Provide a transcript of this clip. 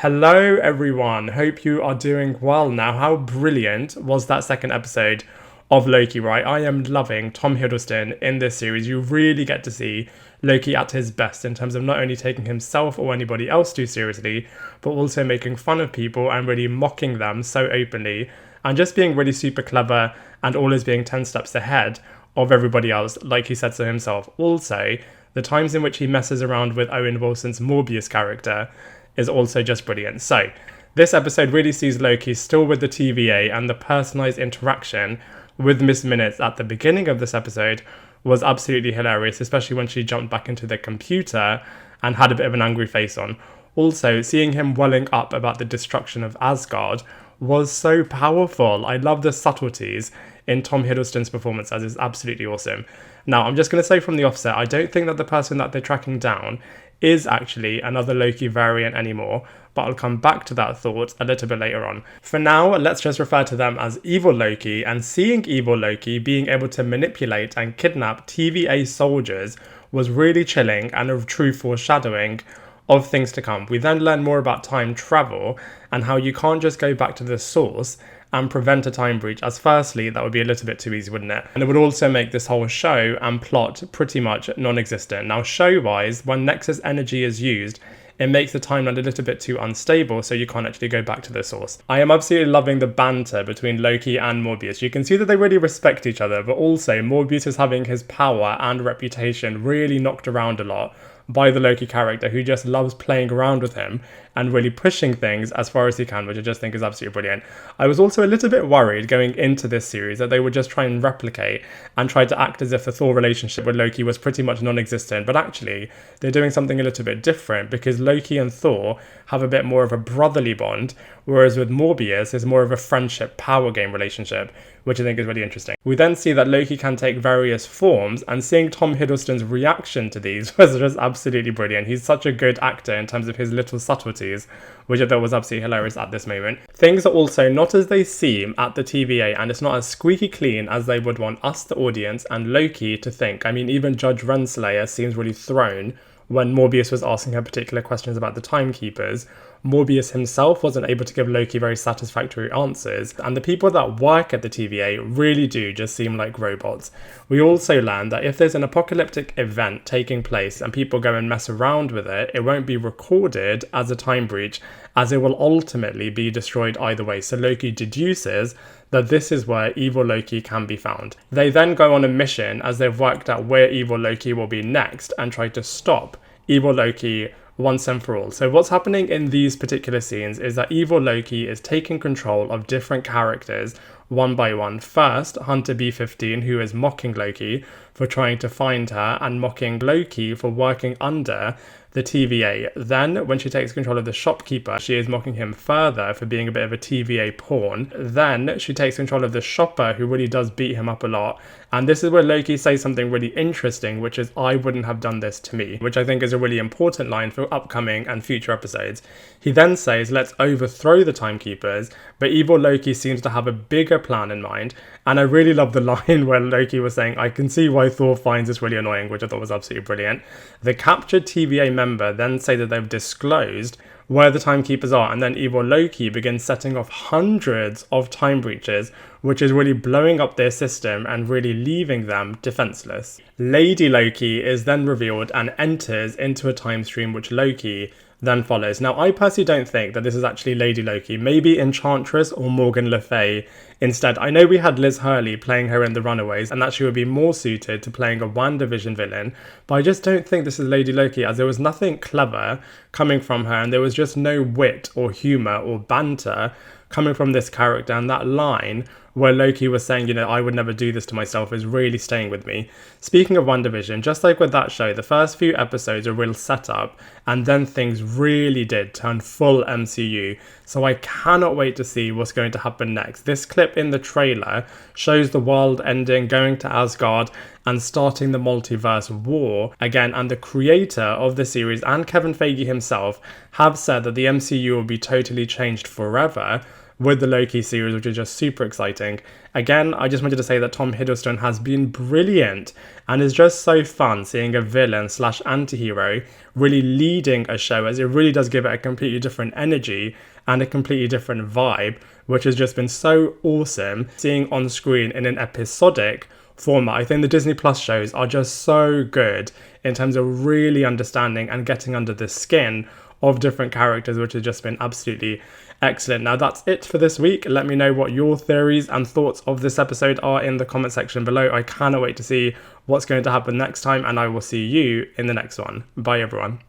Hello everyone, hope you are doing well now. How brilliant was that second episode of Loki, right? I am loving Tom Hiddleston in this series. You really get to see Loki at his best in terms of not only taking himself or anybody else too seriously, but also making fun of people and really mocking them so openly and just being really super clever and always being 10 steps ahead of everybody else, like he said so himself. Also, the times in which he messes around with Owen Wilson's Morbius character is also just brilliant. So this episode really sees Loki still with the TVA, and the personalized interaction with Miss Minutes at the beginning of this episode was absolutely hilarious, especially when she jumped back into the computer and had a bit of an angry face on. Also, seeing him welling up about the destruction of Asgard was so powerful. I love the subtleties in Tom Hiddleston's performance, as is absolutely awesome. Now, I'm just going to say from the offset, I don't think that the person that they're tracking down is actually another Loki variant anymore, but I'll come back to that thought a little bit later on. For now, let's just refer to them as Evil Loki, and seeing Evil Loki being able to manipulate and kidnap TVA soldiers was really chilling and a true foreshadowing of things to come. We then learn more about time travel and how you can't just go back to the source and prevent a time breach, as firstly, that would be a little bit too easy, wouldn't it? And it would also make this whole show and plot pretty much non-existent. Now, show-wise, when Nexus energy is used, it makes the timeline a little bit too unstable, so you can't actually go back to the source. I am absolutely loving the banter between Loki and Morbius. You can see that they really respect each other, but also Morbius is having his power and reputation really knocked around a lot by the Loki character, who just loves playing around with him and really pushing things as far as he can, which I just think is absolutely brilliant. I was also a little bit worried going into this series that they would just try and replicate and try to act as if the Thor relationship with Loki was pretty much non-existent, but actually they're doing something a little bit different, because Loki and Thor have a bit more of a brotherly bond, whereas with Morbius it's more of a friendship power game relationship, which I think is really interesting. We then see that Loki can take various forms, and seeing Tom Hiddleston's reaction to these was just absolutely brilliant. He's such a good actor in terms of his little subtleties, which I thought was absolutely hilarious at this moment. Things are also not as they seem at the TVA, and it's not as squeaky clean as they would want us, the audience, and Loki to think. I mean, even Judge Renslayer seems really thrown when Morbius was asking her particular questions about the timekeepers. Morbius himself wasn't able to give Loki very satisfactory answers, and the people that work at the TVA really do just seem like robots. We also learn that if there's an apocalyptic event taking place and people go and mess around with it, it won't be recorded as a time breach, as it will ultimately be destroyed either way. So Loki deduces that this is where Evil Loki can be found. They then go on a mission as they've worked out where Evil Loki will be next and try to stop Evil Loki once and for all. So what's happening in these particular scenes is that Evil Loki is taking control of different characters one by one. First, Hunter B-15, who is mocking Loki for trying to find her and mocking Loki for working under the TVA. Then, when she takes control of the shopkeeper, she is mocking him further for being a bit of a TVA pawn. Then, she takes control of the shopper, who really does beat him up a lot. And this is where Loki says something really interesting, which is, "I wouldn't have done this to me," which I think is a really important line for upcoming and future episodes. He then says, "Let's overthrow the timekeepers," but Evil Loki seems to have a bigger plan in mind. And I really love the line where Loki was saying, "I can see why Thor finds this really annoying," which I thought was absolutely brilliant. The captured TVA member then say that they've disclosed where the timekeepers are, and then Evil Loki begins setting off hundreds of time breaches, which is really blowing up their system and really leaving them defenseless. Lady Loki is then revealed and enters into a time stream which Loki then follows. Now, I personally don't think that this is actually Lady Loki. Maybe Enchantress or Morgan Le Fay instead. I know we had Liz Hurley playing her in The Runaways, and that she would be more suited to playing a WandaVision villain, but I just don't think this is Lady Loki, as there was nothing clever coming from her, and there was just no wit or humour or banter coming from this character, and that line where Loki was saying, you know, "I would never do this to myself," is really staying with me. Speaking of WandaVision, just like with that show, the first few episodes are real setup, and then things really did turn full MCU, so I cannot wait to see what's going to happen next. This clip in the trailer shows the world ending, going to Asgard, and starting the multiverse war again, and the creator of the series and Kevin Feige himself have said that the MCU will be totally changed forever, with the Loki series, which is just super exciting. Again, I just wanted to say that Tom Hiddleston has been brilliant, and it's just so fun seeing a villain slash anti-hero really leading a show, as it really does give it a completely different energy and a completely different vibe, which has just been so awesome seeing on screen in an episodic format. I think the Disney Plus shows are just so good in terms of really understanding and getting under the skin of different characters, which has just been absolutely excellent. Now that's it for this week. Let me know what your theories and thoughts of this episode are in the comment section below. I cannot wait to see what's going to happen next time, and I will see you in the next one. Bye everyone.